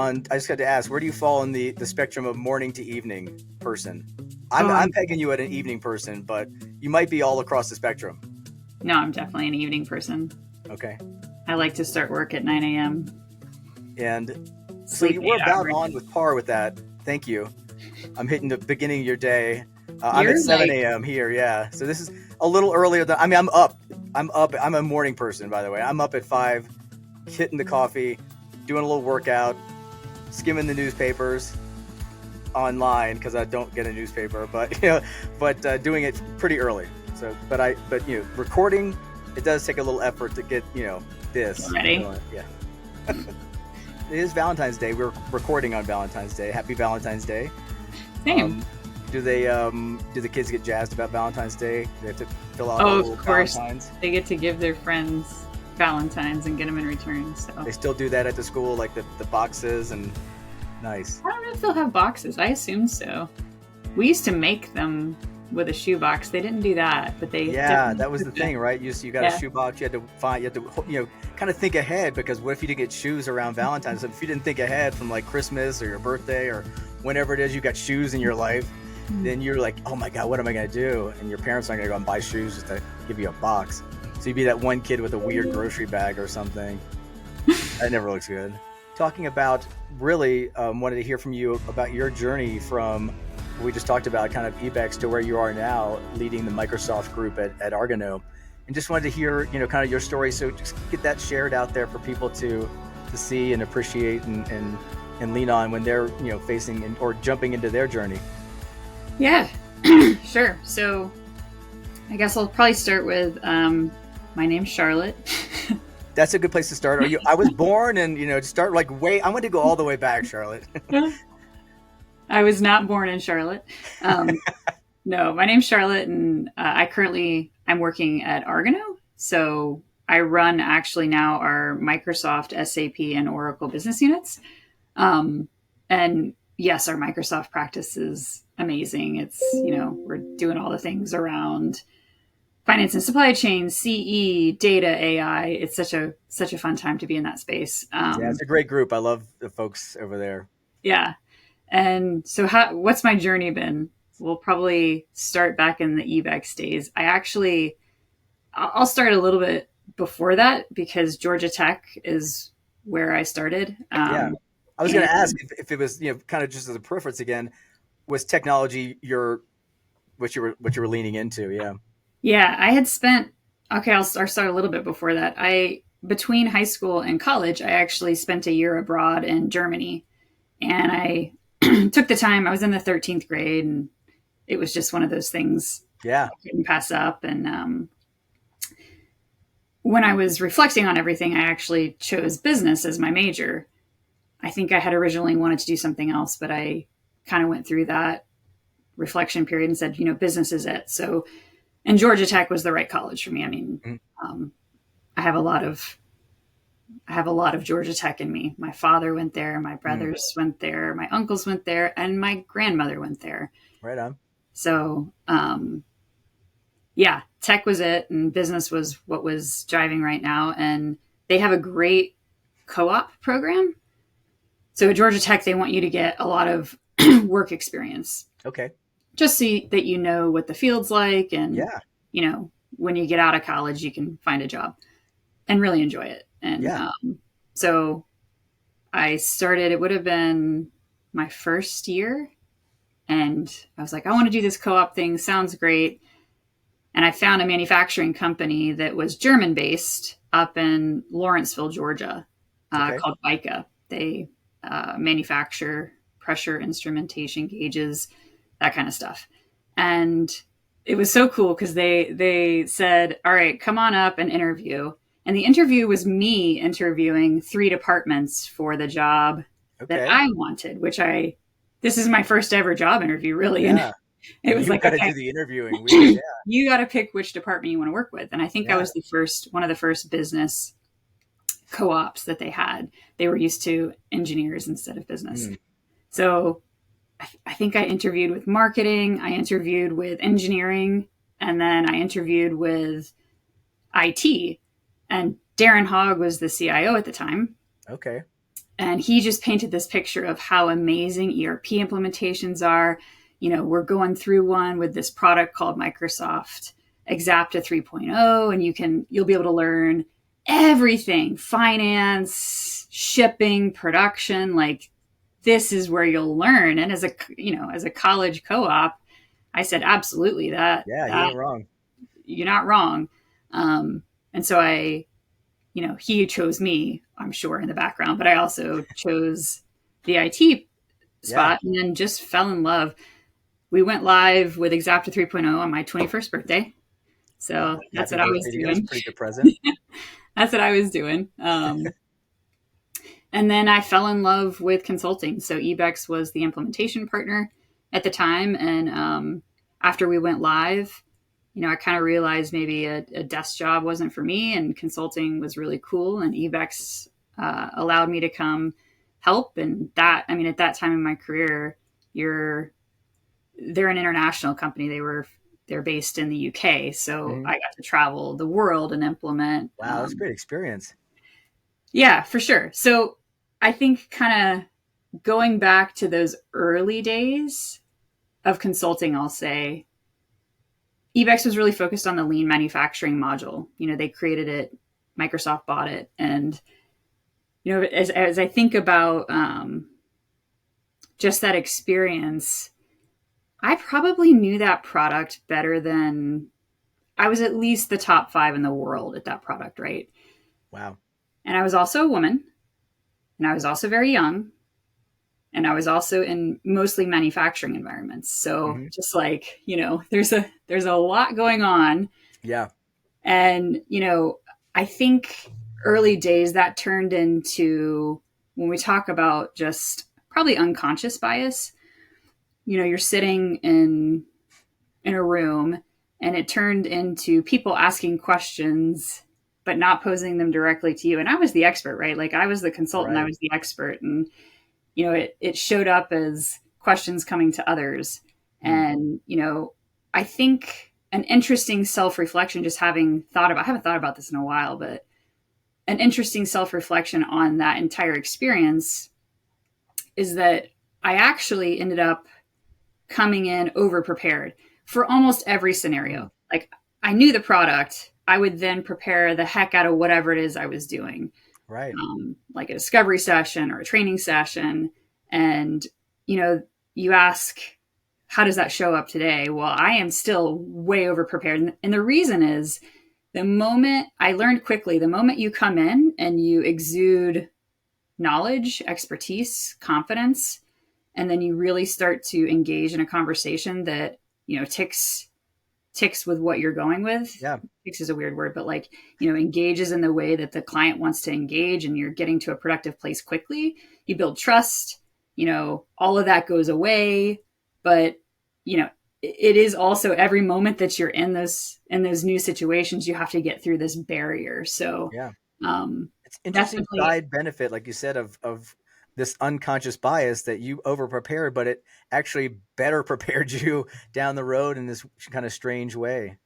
I just got to ask, where do you fall in the spectrum of morning to evening person? I'm, Oh, I'm pegging you at an evening person, but you might be all across the spectrum. no, I'm definitely an evening person. Okay. I like to start work at 9 a.m. And so Sleep you were 8 about hours. on with par with that. Thank you. I'm hitting the beginning of your day. I'm at You're 7 like, a.m. here. Yeah. So this is a little earlier than, I mean, I'm up. I'm up. I'm a morning person, by the way. I'm up at 5, hitting the coffee, doing a little workout, skimming the newspapers online because I don't get a newspaper, but doing it pretty early. So, but recording, it does take a little effort to get this ready. going. Yeah. It is Valentine's Day. We're recording on Valentine's Day. Happy Valentine's Day. Same. Do the kids get jazzed about Valentine's Day? Do they have to fill out Oh, little of course. Valentines? They get to give their friends Valentines and get them in return. So They still do that at the school, like the boxes and nice. I don't know if they'll have boxes. I assume so. We used to make them with a shoebox. They didn't do that, but they That was the thing, right? You got a Yeah. shoebox. You had to kind of think ahead, because what if you didn't get shoes around Valentine's? If you didn't think ahead from like Christmas or your birthday or whenever it is you got shoes in your life, then you're like, oh my God, what am I gonna do? And your parents aren't gonna go and buy shoes just to give you a box. So you'd be that one kid with a weird grocery bag or something. That never looks good. Talking about really wanted to hear from you about your journey from what we just talked about, kind of Ep8 to where you are now, leading the Microsoft group at Argano, and just wanted to hear kind of your story. So just get that shared out there for people to see and appreciate and lean on when they're facing or jumping into their journey. Yeah, sure. So I guess I'll probably start with my name's Charlotte. That's a good place to start. I was born and to start like I want to go all the way back, Charlotte. I was not born in Charlotte. No, my name's Charlotte, and I'm working at Argano. So I run actually now our Microsoft, SAP, and Oracle business units. And yes, our Microsoft practice is amazing. It's, we're doing all the things around finance and supply chain, CE, data, AI. It's such a fun time to be in that space. Yeah, it's a great group. I love the folks over there. Yeah. And so what's my journey been? We'll probably start back in the Ep8 days. I'll start a little bit before that because Georgia Tech is where I started. Yeah. I was going to ask if it was, kind of just as a preference again, was technology what you were leaning into? Yeah. Yeah, I had spent. Okay, I'll start a little bit before that. Between high school and college, I actually spent a year abroad in Germany, and I took the time. I was in the 13th grade, and it was just one of those things. Yeah, I couldn't pass up. And when I was reflecting on everything, I actually chose business as my major. I think I had originally wanted to do something else, but I kind of went through that reflection period and said, business is it. So, and Georgia Tech was the right college for me. I mean, I have a lot of Georgia Tech in me. My father went there, my brothers went there, my uncles went there, and my grandmother went there. Right on. So, yeah, tech was it, and business was what was driving right now. And they have a great co-op program. So at Georgia Tech, they want you to get a lot of work experience. Okay. Just so that you know what the field's like, and yeah, when you get out of college, you can find a job and really enjoy it. And so I started. It would have been my first year, and I was like, I want to do this co-op thing. Sounds great. And I found a manufacturing company that was German-based up in Lawrenceville, Georgia, called BICA. They manufacture pressure instrumentation gauges, that kind of stuff. And it was so cool because they said, all right, come on up and interview. And the interview was me interviewing 3 departments for the job that I wanted, this is my first ever job interview, really. Yeah. And it was like, okay, do the interviewing. You got to pick which department you want to work with. And I think I was one of the first business co-ops that they had. They were used to engineers instead of business. So I think I interviewed with marketing, I interviewed with engineering, and then I interviewed with IT. And Darren Hogg was the CIO at the time. Okay. And he just painted this picture of how amazing ERP implementations are. We're going through one with this product called Microsoft Exapta 3.0, and you'll be able to learn everything: finance, shipping, production. Like, this is where you'll learn. And as a college co-op, I said, absolutely, Yeah, you ain't wrong. you're not wrong. And so he chose me, I'm sure, in the background, but I also chose the IT spot, and then just fell in love. We went live with Exapta 3.0 on my 21st birthday. So that's what I was doing. That's a pretty good present. That's what I was doing. And then I fell in love with consulting. So Ebex was the implementation partner at the time. And after we went live, I kind of realized maybe a desk job wasn't for me, and consulting was really cool. And Ebex allowed me to come help. And at that time in my career, they're an international company. They're based in the UK. So I got to travel the world and implement. Wow, that's a great experience. Yeah, for sure. So I think kind of going back to those early days of consulting, I'll say Ebex was really focused on the lean manufacturing module. They created it, Microsoft bought it. And, as I think about just that experience, I probably knew that product better than I was at least the top 5 in the world at that product, right? Wow. And I was also a woman, and I was also very young, and I was also in mostly manufacturing environments. So just like, there's a lot going on. Yeah. And, I think early days that turned into, when we talk about just probably unconscious bias, you're sitting in a room, and it turned into people asking questions, but not posing them directly to you. And I was the expert, right? Like, I was the consultant, right. I was the expert. And, it showed up as questions coming to others. And, I think an interesting self-reflection, just I haven't thought about this in a while, but an interesting self-reflection on that entire experience is that I actually ended up coming in over-prepared for almost every scenario. Like, I knew the product. I would then prepare the heck out of whatever it is I was doing. Right. Like a discovery session or a training session. And, you ask, how does that show up today? Well, I am still way over prepared. And the reason is, I learned quickly, the moment you come in and you exude knowledge, expertise, confidence, and then you really start to engage in a conversation that, ticks with what you're going with. Yeah. Ticks is a weird word, but engages in the way that the client wants to engage, and you're getting to a productive place quickly. You build trust, all of that goes away. But, it is also every moment that you're in those new situations, you have to get through this barrier. So yeah, it's interesting side benefit, like you said, of this unconscious bias, that you over prepared, but it actually better prepared you down the road in this kind of strange way.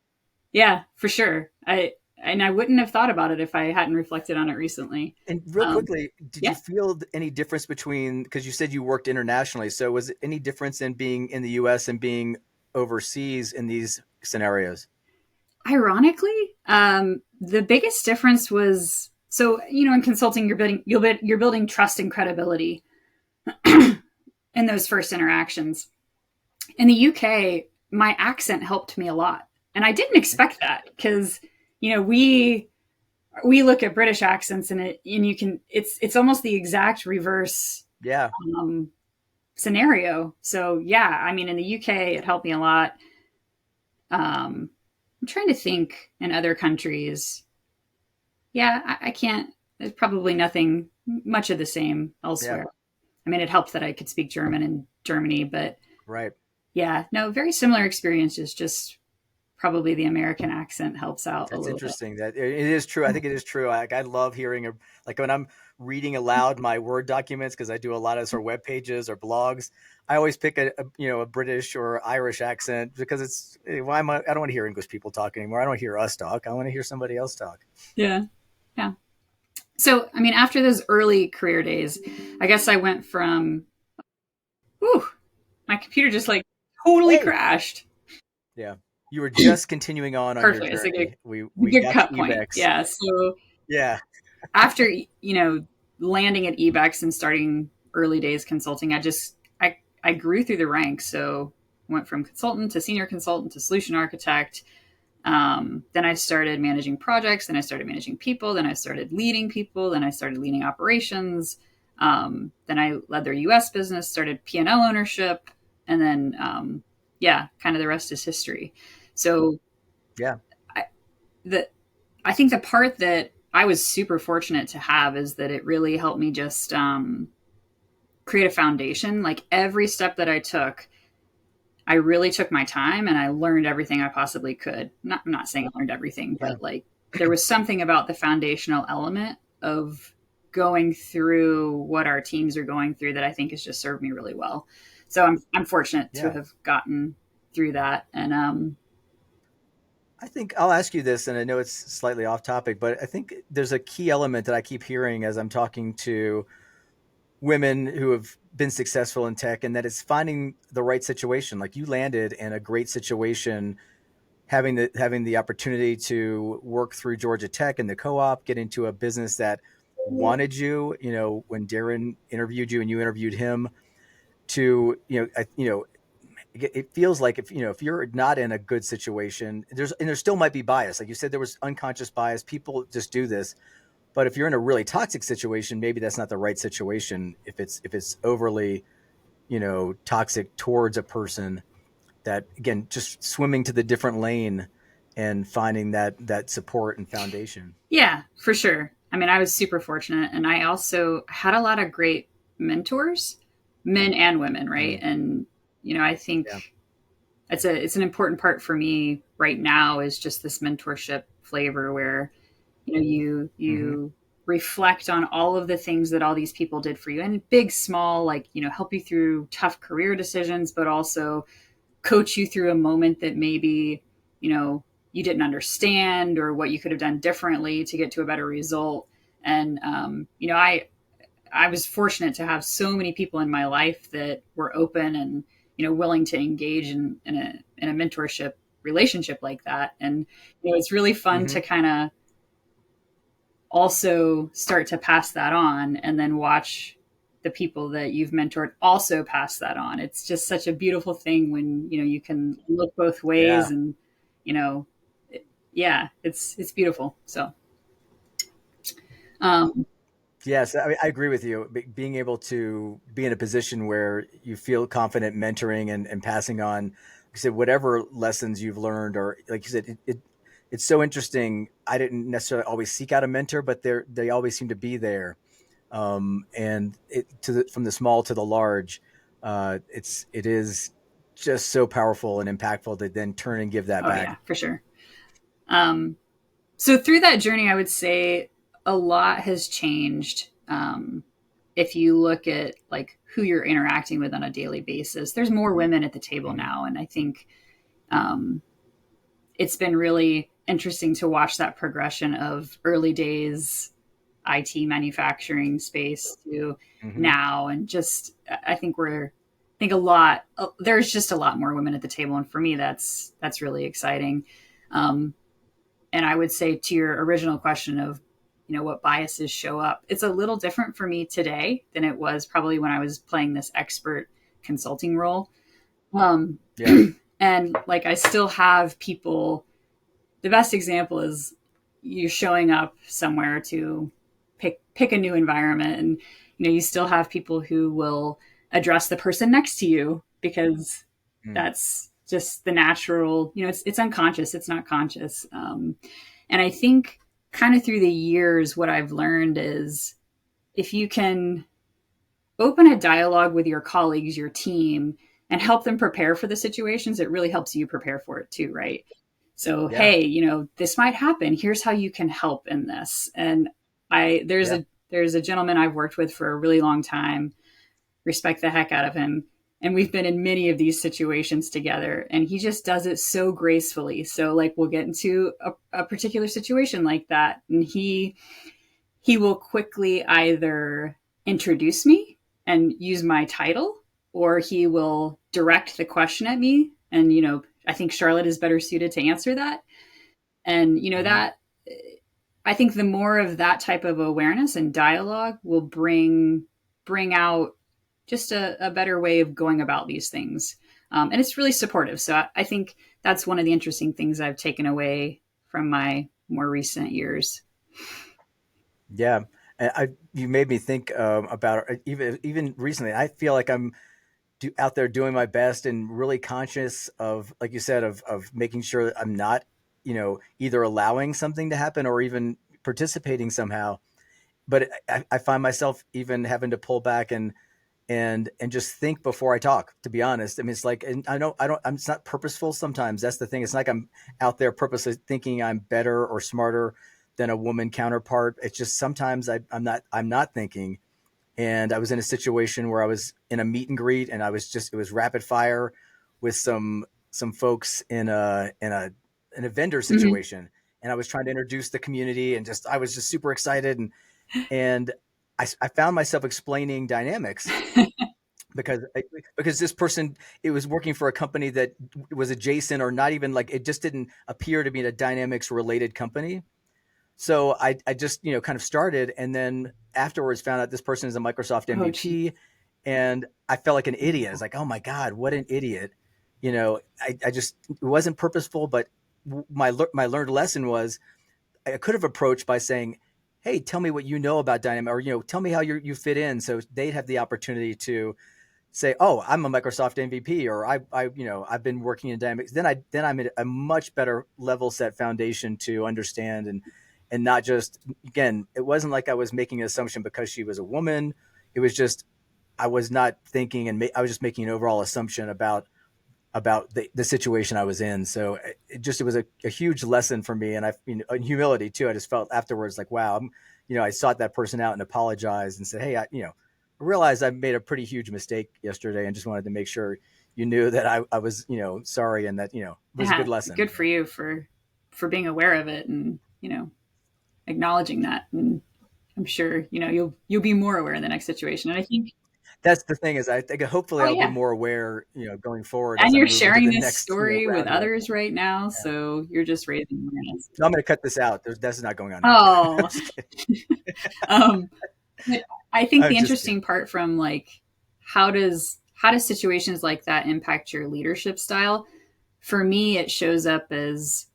Yeah, for sure. I wouldn't have thought about it if I hadn't reflected on it recently. And real quickly, did you feel any difference between, because you said you worked internationally, so was it any difference in being in the US and being overseas in these scenarios? Ironically, the biggest difference was, so, in consulting, you're building trust and credibility in those first interactions. In the UK, my accent helped me a lot. And I didn't expect that, because, we look at British accents, and it's almost the exact reverse scenario. So yeah, in the UK, it helped me a lot. I'm trying to think in other countries. Yeah, I can't, there's probably nothing much of the same elsewhere. Yeah. It helped that I could speak German in Germany, but right. Yeah, no, very similar experiences, just probably the American accent helps out. That's interesting. That it is true. I think it is true. I love hearing, like, when I'm reading aloud my Word documents, because I do a lot of sort of web pages or blogs, I always pick a British or Irish accent, because I don't want to hear English people talk anymore. I don't want to hear us talk. I want to hear somebody else talk. Yeah. So, I mean, after those early career days, I guess I went from, whew, my computer just like totally Hey. crashed. Yeah. You were just continuing on your Perfect. It's like journey. a We good got to cut point. Ebex. Yeah. So Yeah. after, landing at Ebex and starting early days consulting, I grew through the ranks. So went from consultant to senior consultant to solution architect. Then I started managing projects. Then I started managing people. Then I started leading people. Then I started leading operations. Then I led their US business, started P&L ownership. And then, kind of the rest is history. So Yeah. I, the, I think the part that I was super fortunate to have is that it really helped me just create a foundation. Like every step that I took, I really took my time and I learned everything I possibly could. I'm not saying I learned everything, Yeah. but like there was something about the foundational element of going through what our teams are going through that I think has just served me really well. So I'm fortunate to Yeah. have gotten through that. And I think I'll ask you this, and I know it's slightly off topic, but I think there's a key element that I keep hearing as I'm talking to women who have been successful in tech, and that is finding the right situation. Like you landed in a great situation, having the opportunity to work through Georgia Tech and the co-op, get into a business that wanted you. You know, when Darren interviewed you and you interviewed him, to it feels like if you're not in a good situation, there still might be bias. Like you said, there was unconscious bias. People just do this. But if you're in a really toxic situation, maybe that's not the right situation. If it's overly, toxic towards a person, that again, just swimming to the different lane and finding that support and foundation. yeah, for sure. I mean, I was super fortunate, and I also had a lot of great mentors, men and women, right? Mm, And I yeah. think it's an important part for me right now is just this mentorship flavor where Mm-hmm. you reflect on all of the things that all these people did for you, and big, small, like help you through tough career decisions, but also coach you through a moment that maybe you didn't understand or what you could have done differently to get to a better result. And I was fortunate to have so many people in my life that were open and willing to engage in a mentorship relationship like that. And it's really fun Mm-hmm. to kind of also start to pass that on and then watch the people that you've mentored also pass that on. It's just such a beautiful thing when you can look both ways. Yeah. And you know yeah, it's beautiful. So um Yes, I agree with you. Being able to be in a position where you feel confident mentoring and passing on, like I said, whatever lessons you've learned, or like you said, it's so interesting. I didn't necessarily always seek out a mentor, but they always seem to be there. And from the small to the large, it is just so powerful and impactful to then turn and give that oh back. yeah, for sure. um so through that journey, I would say a lot has changed. If you look at like who you're interacting with on a daily basis, there's more women at the table Mhm. now, and I think um, it's been really interesting to watch that progression of early days IT manufacturing space to Mhm. now. And just, I think a lot, there's just a lot more women at the table. And for me, that's really exciting. Um, and I would say to your original question of, what biases show up, it's a little different for me today than it was probably when I was playing this expert consulting role. Um, Yeah. and like, I still have people. The best example is you showing up somewhere to pick a new environment, and you still have people who will address the person next to you because Mm. that's just the natural. It's unconscious, it's not conscious. And I think kind of through the years, what I've learned is if you can open a dialogue with your colleagues, your team, and help them prepare for the situations, it really helps you prepare for it too, right? So, Yeah. hey, this might happen. Here's how you can help in this. And I Yeah. there's a gentleman I've worked with for a really long time, respect the heck out of him. And we've been in many of these situations together, and he just does it so gracefully. So like we'll get into a particular situation like that, and he will quickly either introduce me and use my title, or he will direct the question at me. And, I think Charlotte is better suited to answer that. And, that I think the more of that type of awareness and dialogue will bring out just a better way of going about these things. And it's really supportive. So I think that's one of the interesting things I've taken away from my more recent years. Yeah. And you made me think about even recently. I feel like I'm out there doing my best and really conscious of, like you said, of making sure that I'm not, either allowing something to happen or even participating somehow. But I find myself even having to pull back and just think before I talk, to be honest. I mean, it's like, and it's not purposeful sometimes. That's the thing. It's like I'm out there purposely thinking I'm better or smarter than a woman counterpart. It's just sometimes I'm not thinking. And I was in a situation where I was in a meet and greet, and it was rapid fire with some folks in a vendor situation. And I was trying to introduce the community, and I was just super excited. And I found myself explaining dynamics because this person, it was working for a company that was adjacent, or not even, like, it just didn't appear to be a dynamics related company. So I just, kind of started, and then afterwards found out this person is a Microsoft MVP, and I felt like an idiot. I was like, oh my God, what an idiot. I just, it wasn't purposeful, but my learned lesson was I could have approached by saying, hey, tell me what you know about Dynamics, or, tell me how you fit in. So they'd have the opportunity to say, oh, I'm a Microsoft MVP, or I've been working in Dynamics. Then I'm at a much better level set foundation to understand and not just, again, it wasn't like I was making an assumption because she was a woman. It was just, I was not thinking, and I was just making an overall assumption about the situation I was in. So it was a huge lesson for me. And in humility too, I just felt afterwards like, wow, I sought that person out and apologized and said, hey, I realized I made a pretty huge mistake yesterday, and just wanted to make sure you knew that I was, sorry. And that, it was a good lesson. Good for you for being aware of it, and, acknowledging that. And I'm sure, you'll be more aware in the next situation. And I think that's the thing, is I think hopefully I'll be more aware, going forward. And you're sharing this story with others right now. Yeah. So you're just raising awareness. No, I'm going to cut this out. That's not going on. Oh, but I think the interesting part from, like, how does situations like that impact your leadership style? For me, it shows up as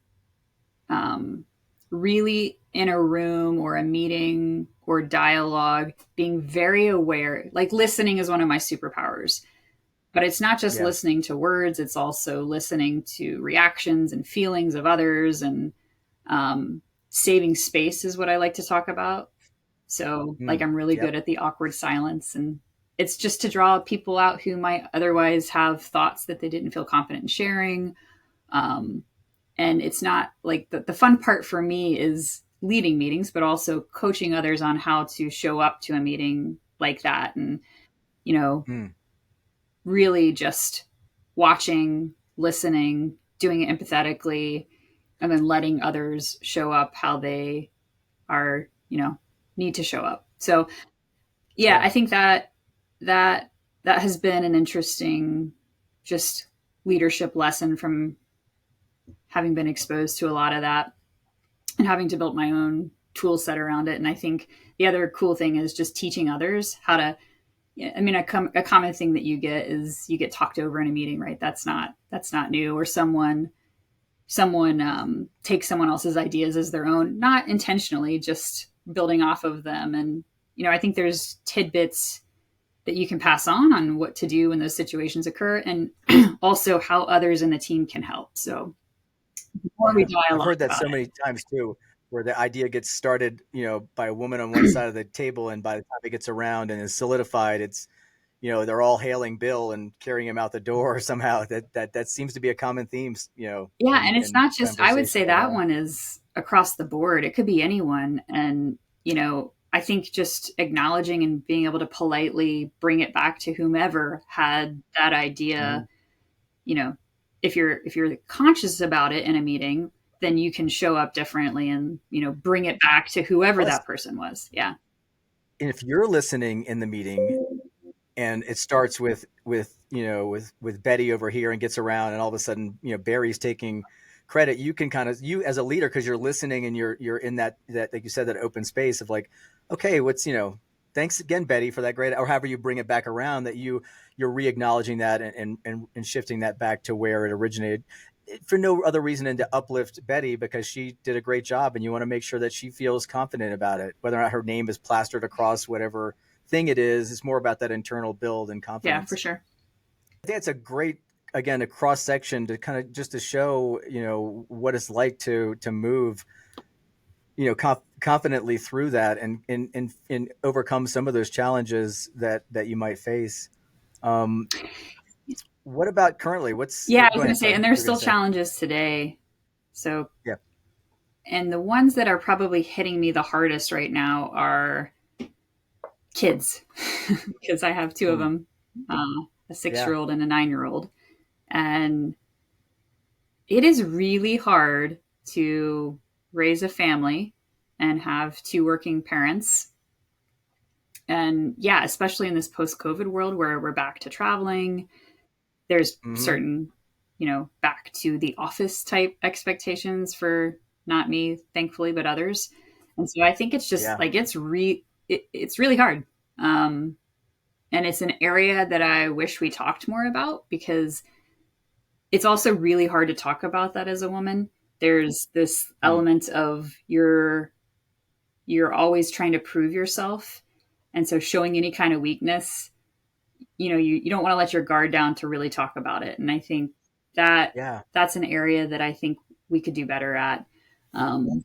really in a room or a meeting or dialogue, being very aware. Like, listening is one of my superpowers, but it's not just listening to words. It's also listening to reactions and feelings of others, and saving space is what I like to talk about. So like, I'm really good at the awkward silence, and it's just to draw people out who might otherwise have thoughts that they didn't feel confident in sharing. And it's not like the fun part for me is leading meetings, but also coaching others on how to show up to a meeting like that. And, really just watching, listening, doing it empathetically, and then letting others show up how they are, need to show up. So I think that has been an interesting just leadership lesson from having been exposed to a lot of that and having to build my own tool set around it. And I think the other cool thing is just teaching others how to, a common thing that you get is you get talked over in a meeting, right? That's not new. Or someone takes someone else's ideas as their own, not intentionally, just building off of them. And, I think there's tidbits that you can pass on what to do when those situations occur, and also how others in the team can help. So before we dialogue, I've heard that so many times too, where the idea gets started, by a woman on one side of the table, and by the time it gets around and is solidified, it's, they're all hailing Bill and carrying him out the door somehow. That seems to be a common theme, Yeah, and it's not just, I would say that one is across the board. It could be anyone. And, I think just acknowledging and being able to politely bring it back to whomever had that idea, if you're conscious about it in a meeting, then you can show up differently and, bring it back to whoever Plus, that person was. Yeah. if you're listening in the meeting and it starts with Betty over here and gets around, and all of a sudden, Barry's taking credit, you can you as a leader, because you're listening and you're in that, like you said, that open space of like, okay, thanks again, Betty, for that great, or however you bring it back around, that you're re-acknowledging that and shifting that back to where it originated, for no other reason than to uplift Betty, because she did a great job and you want to make sure that she feels confident about it, whether or not her name is plastered across whatever thing it is. It's more about that internal build and confidence. Yeah, for sure. I think it's a great, again, a cross section to kind of just to show, what it's like to move, confidently through that and overcome some of those challenges that you might face. What about currently? I was going to say, and there's still challenges today. So, yeah. And the ones that are probably hitting me the hardest right now are kids, because I have two of them, a 6-year-old and a 9-year-old. And it is really hard to raise a family and have 2 working parents. And yeah, especially in this post-COVID world where we're back to traveling, there's certain, back to the office type expectations for not me, thankfully, but others. And so I think it's just like, it's really hard. And it's an area that I wish we talked more about, because it's also really hard to talk about that as a woman. There's this element of you're always trying to prove yourself. And so showing any kind of weakness, you don't want to let your guard down to really talk about it. And I think that's an area that I think we could do better at. And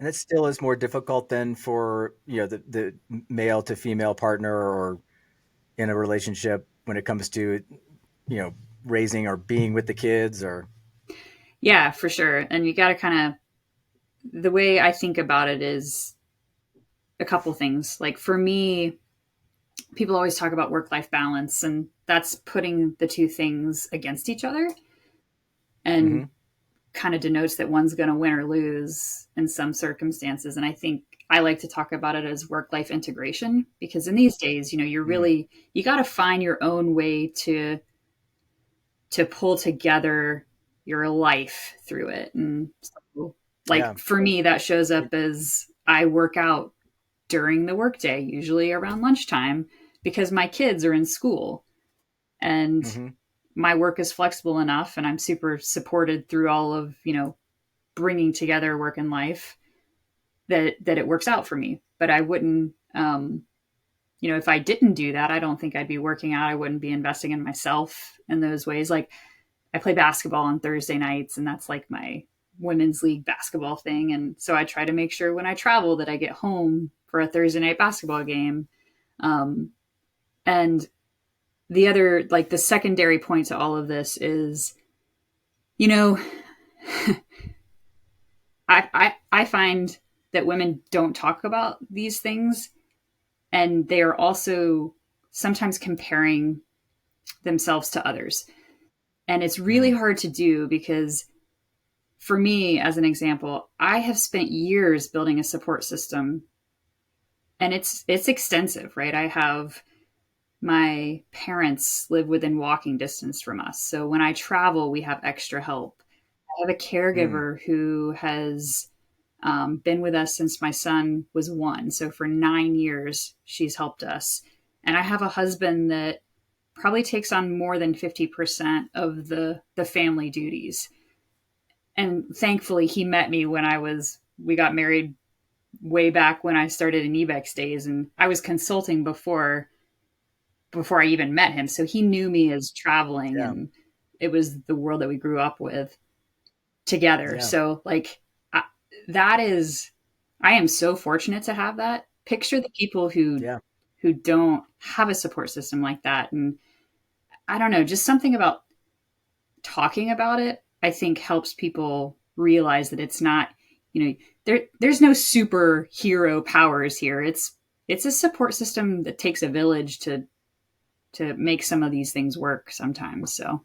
it still is more difficult than for, the male to female partner or in a relationship when it comes to, raising or being with the kids or. Yeah, for sure. And you got to the way I think about it is a couple things. Like for me, people always talk about work-life balance, and that's putting the two things against each other and kind of denotes that one's going to win or lose in some circumstances. And I think I like to talk about it as work-life integration, because in these days, you're really, you got to find your own way to pull together your life through it. And so, for me, that shows up as I work out during the workday, usually around lunchtime, because my kids are in school and my work is flexible enough and I'm super supported through all of, bringing together work and life that it works out for me. But I wouldn't, if I didn't do that, I don't think I'd be working out. I wouldn't be investing in myself in those ways. Like I play basketball on Thursday nights, and that's like my women's league basketball thing. And so I try to make sure when I travel that I get home for a Thursday night basketball game. And the other, like the secondary point to all of this is, I find that women don't talk about these things, and they are also sometimes comparing themselves to others. And it's really hard to do, because for me, as an example, I have spent years building a support system, and it's extensive, right? I have my parents live within walking distance from us. So when I travel, we have extra help. I have a caregiver who has been with us since my son was 1. So for 9 years, she's helped us. And I have a husband that probably takes on more than 50% of the family duties. And thankfully, he met me when we got married way back when I started in Ebex days. And I was consulting before I even met him. So he knew me as traveling, and it was the world that we grew up with together. Yeah. So I am so fortunate to have that. Picture the people who don't have a support system like that. And I don't know, just something about talking about it, I think helps people realize that it's not, there's no superhero powers here. It's a support system that takes a village to make some of these things work sometimes. So,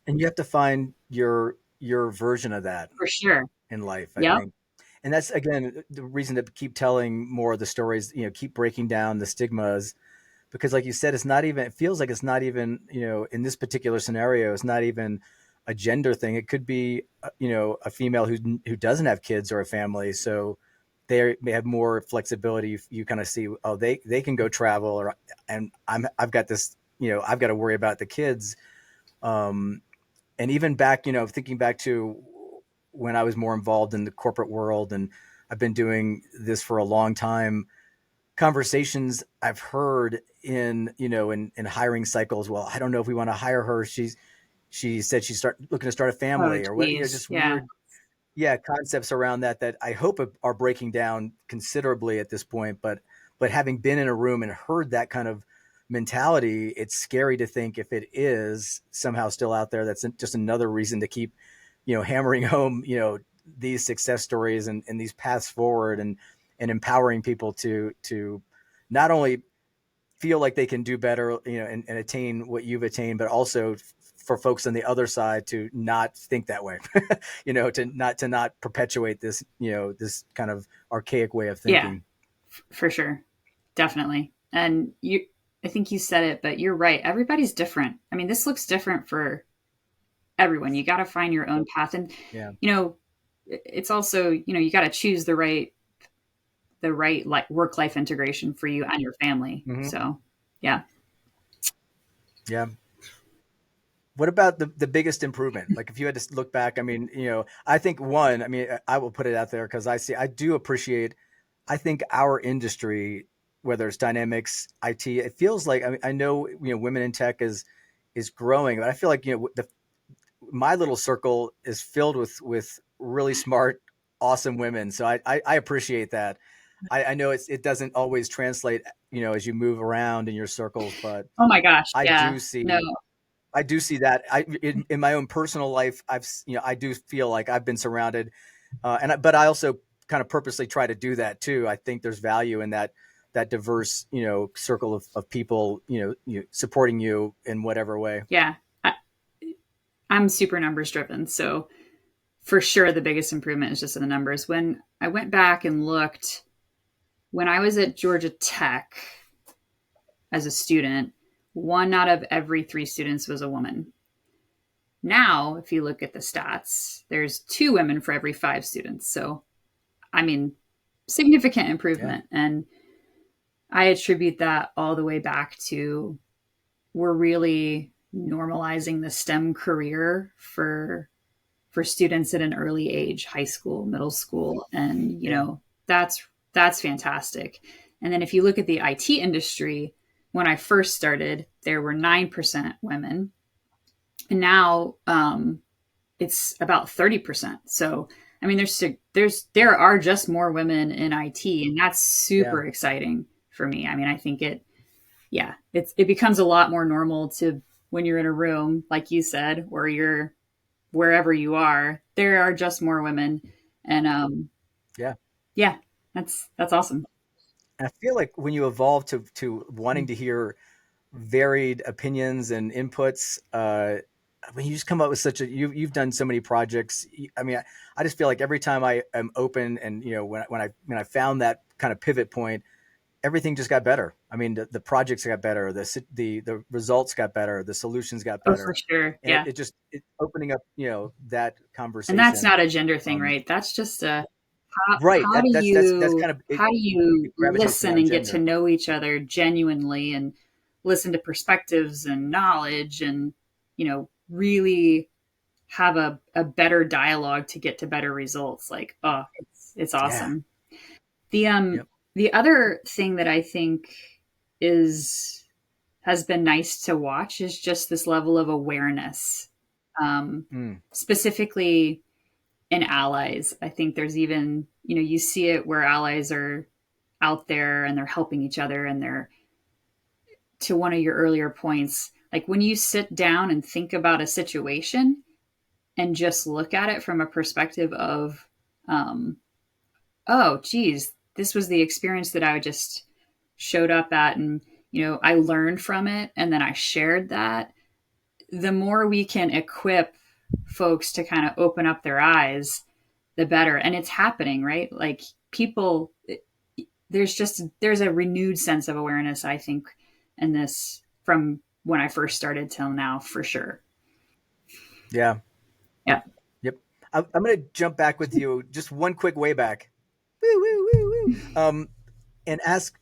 and you have to find your version of that, for sure. in life, I Yep. think. And that's again the reason to keep telling more of the stories, keep breaking down the stigmas, because like you said, it's not even, it feels like it's not even, in this particular scenario, it's not even a gender thing. It could be, a female who doesn't have kids or a family. So they may have more flexibility. You kind of see, oh, they can go travel, and I've got this, I've got to worry about the kids. And even back, thinking back to when I was more involved in the corporate world, and I've been doing this for a long time, conversations I've heard in hiring cycles. Well, I don't know if we want to hire her. She said she's looking to start a Oh, family, or what, geez. just Yeah. weird, yeah, concepts around that I hope are breaking down considerably at this point. But having been in a room and heard that kind of mentality, it's scary to think if it is somehow still out there. That's just another reason to keep, hammering home, these success stories and these paths forward, and empowering people to not only feel like they can do better, and attain what you've attained, but also for folks on the other side to not think that way, to not perpetuate this, this kind of archaic way of Yeah, thinking. for sure. Definitely. And I think you said it, but you're right. Everybody's different. I mean, this looks different for everyone. You got to find your own path. And, Yeah. It's also, you got to choose the right like work life integration for you and your family. Mm-hmm. So, yeah. Yeah. What about the biggest improvement? Like if you had to look back, I mean, I think one, I mean, I will put it out there because I do appreciate, I think our industry, whether it's Dynamics, IT, it feels like, I mean, I know, women in tech is growing, but I feel like, my little circle is filled with really smart, awesome women. So I appreciate that. I know it doesn't always translate, as you move around in your circles, but Oh my gosh. I Yeah. do No. see I do see that. In my own personal life, I do feel like I've been surrounded, but I also kind of purposely try to do that too. I think there's value in that diverse, circle of people, supporting you in whatever way. Yeah. I'm super numbers driven. So, for sure, the biggest improvement is just in the numbers. When I went back and looked, when I was at Georgia Tech as a student, one out of every three students was a woman. Now, if you look at the stats, there's two women for every five students. So, I mean, significant Yeah. improvement. And I attribute that all the way back to we're really normalizing the STEM career for students at an early age, high school, middle school, and Yeah. that's fantastic. And then if you look at the IT industry, when I first started, there were 9% women, and now it's about 30%. So I mean, there are just more women in IT, and that's Yeah. super exciting for me. I mean, I think it becomes a lot more normal to when you're in a room, like you said, where you're wherever you are, there are just more women, and Yeah. yeah, that's awesome. And I feel like when you evolve to wanting to hear varied opinions and inputs, when you just come up with you've done so many projects. I mean, I just feel like every time I am open, and when I found that kind of pivot point, everything just got better. I mean, the projects got better, the results got better, the solutions got Oh, for better, sure, and yeah. it opening up, that And that's conversation. not a gender thing, Um, right? That's just a how right. how do That's you kind of it. how do you It gravitates listen beyond and get to gender. know each other genuinely and listen to perspectives and knowledge and really have a better dialogue to get to better results. Like, oh, it's Yeah. awesome. The Yep. the other thing that I think is has been nice to watch is just this level of awareness, um, Mm. specifically in allies. I think there's even you see it where allies are out there and they're helping each other, and they're, to one of your earlier points, like when you sit down and think about a situation and just look at it from a perspective of um, oh geez, this was the experience that I just showed up at, and I learned from it, and then I shared that. The more we can equip folks to kind of open up their eyes, the better. And it's happening, right? Like people, there's a renewed sense of awareness, I think, in this from when I first started till now, for sure. Yeah. Yeah. Yep. I'm going to jump back with you just one quick way back. Woo, woo, woo, woo. And ask,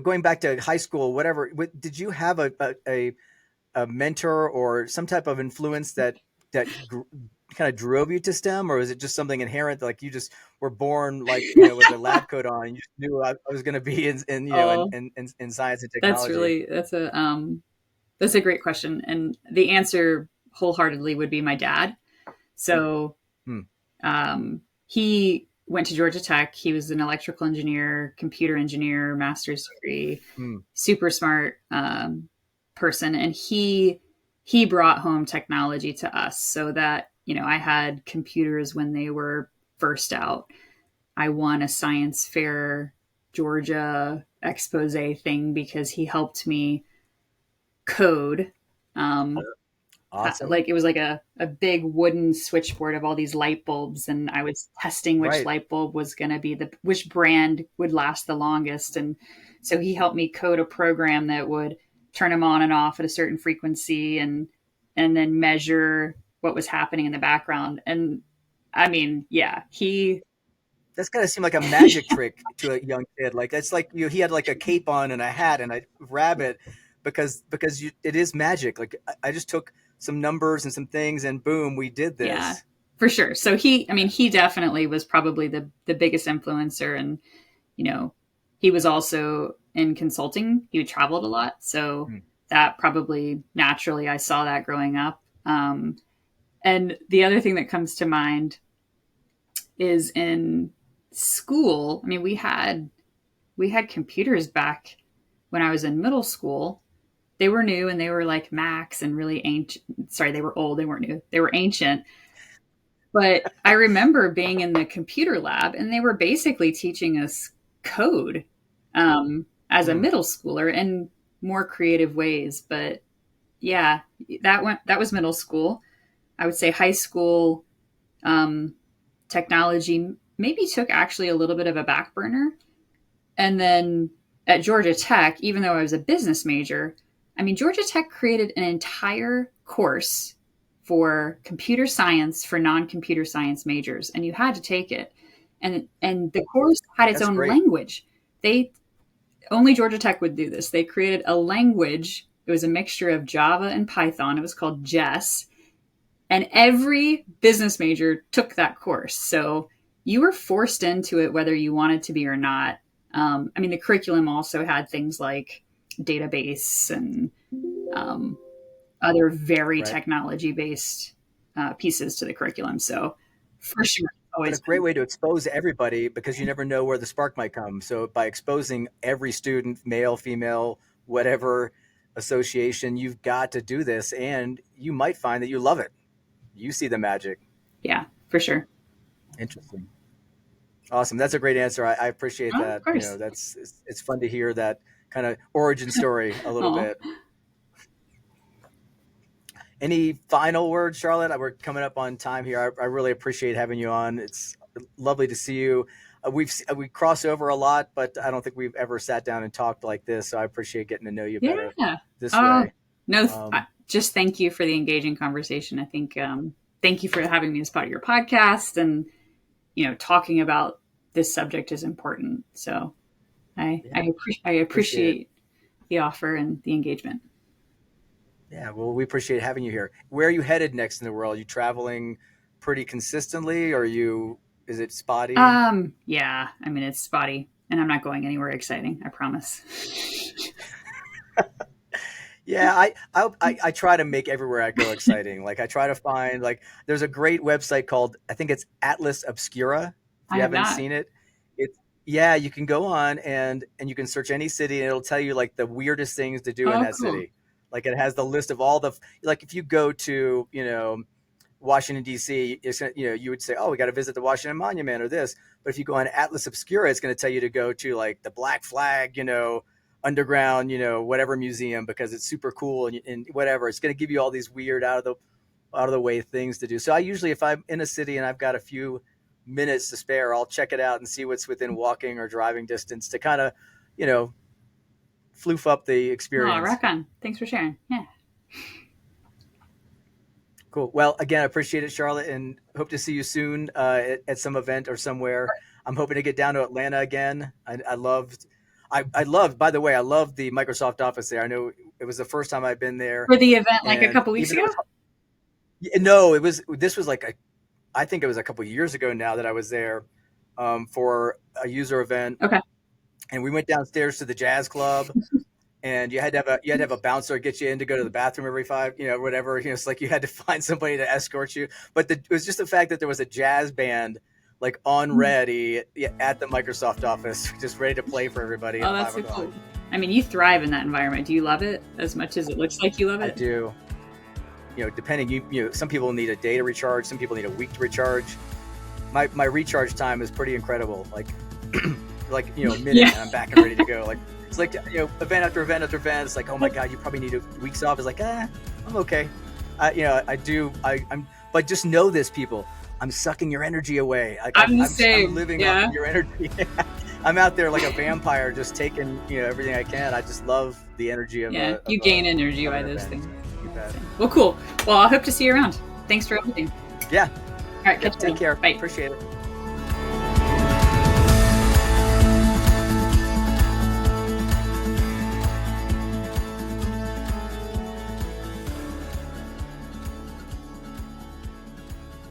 going back to high school, whatever, did you have a mentor or some type of influence that kind of drove you to STEM, or is it just something inherent, like you just were born like with a lab coat on, and you just knew I was going to be Oh, in science and technology? that's a great question, and the answer wholeheartedly would be my dad. So Hmm. He went to Georgia Tech. He was an electrical engineer, computer engineer, master's degree, Hmm. super smart person, and he brought home technology to us so that I had computers when they were first out. I won a science fair Georgia expose thing because he helped me code. Awesome. Like it was like a big wooden switchboard of all these light bulbs, and I was testing which Right. light bulb was going to be which brand would last the longest. And so he helped me code a program that would turn them on and off at a certain frequency, and then measure what was happening in the background. And I mean, yeah, he That's gotta seem like a magic trick to a young kid. Like that's like he had like a cape on and a hat and a rabbit, because it is magic. Like I just took some numbers and some things and boom, we did yeah, this. for sure. So he definitely was probably the biggest influencer. And you know, he was also in consulting. He traveled a lot, so Hmm. that probably naturally I saw that growing up. And the other thing that comes to mind is in school. I mean, we had computers back when I was in middle school. They were new and they were like Macs and really ancient. Sorry, they were old. They weren't new. They were ancient. But I remember being in the computer lab and they were basically teaching us code as a Hmm. middle schooler in more creative ways. But yeah, that was middle school. I would say high school um, technology maybe took actually a little bit of a back burner. And then at Georgia Tech, even though I was a business major, I mean, Georgia Tech created an entire course for computer science for non-computer science majors, and you had to take it. And the course had its That's own great. language. They Only Georgia Tech would do this. They created a language. It was a mixture of Java and Python. It was called Jess, and every business major took that course. So you were forced into it whether you wanted to be or not. I mean, the curriculum also had things like database and um, other very Right. technology based pieces to the curriculum. So for sure, it's But a always great been. way to expose everybody, because you never know where the spark might come. So by exposing every student, male, female, whatever association, you've got to do this, and you might find that you love it. You see the magic. Yeah, for sure. Interesting. Awesome. That's a great answer. I appreciate Oh, of that. course. It's fun to hear that kind of origin story a little Oh, bit. Any final words, Charlotte? We're coming up on time here. I really appreciate having you on. It's lovely to see you. We cross over a lot, but I don't think we've ever sat down and talked like this. So I appreciate getting to know you better yeah. this Oh, way. no, Um, just thank you for the engaging conversation. I think, thank you for having me as part of your podcast, and, talking about this subject is important. So yeah, I appreciate it. appreciate the offer and the engagement. Yeah, well, we appreciate having you here. Where are you headed next in the world? Are you traveling pretty consistently, or is it spotty? Yeah, I mean, it's spotty and I'm not going anywhere exciting. I promise. Yeah, I try to make everywhere I go exciting. Like I try to find, like, there's a great website called, I think it's Atlas Obscura. If I you have haven't not. seen it, it's yeah, you can go on and you can search any city and it'll tell you like the weirdest things to do in Oh, that cool. city. Like it has the list of all the, like if you go to Washington D.C., you would say, oh, we got to visit the Washington Monument or this. But if you go on Atlas Obscura, it's going to tell you to go to like the Black Flag, underground, whatever museum, because it's super cool, and whatever. It's going to give you all these weird out of the way things to do. So I usually, if I'm in a city and I've got a few minutes to spare, I'll check it out and see what's within walking or driving distance to kind of, you know, floof up the experience. Oh, rock on. Thanks for sharing. Yeah. Cool. Well, again, I appreciate it, Charlotte, and hope to see you soon at some event or somewhere. I'm hoping to get down to Atlanta again. I loved, by the way, I loved the Microsoft office there. I know it was the first time I've been there. For the event like a couple weeks ago? No, this was like, I think it was a couple years ago now that I was there for a user event. Okay. And we went downstairs to the jazz club. And you had to have a bouncer get you in to go to the bathroom every whatever. You know, it's like you had to find somebody to escort you. But it was just the fact that there was a jazz band like on ready at the Microsoft office, just ready to play for everybody. Oh, that's so cool. I mean, you thrive in that environment. Do you love it as much as it looks like you love it? I do. You know, depending, you know, some people need a day to recharge. Some people need a week to recharge. My recharge time is pretty incredible. Like, you know, a minute and I'm back and ready to go. Like, it's like, you know, event after event after event. It's like, oh my God, you probably need weeks off. It's like, I'm okay. You know, but just know this, people. I'm sucking your energy away. I'm the same. I'm living off your energy. I'm out there like a vampire, just taking, you know, everything I can. I just love the energy of you gain energy by those things. Well, cool. Well, I hope to see you around. Thanks for everything. Yeah. All right. Take care. Bye. Appreciate it.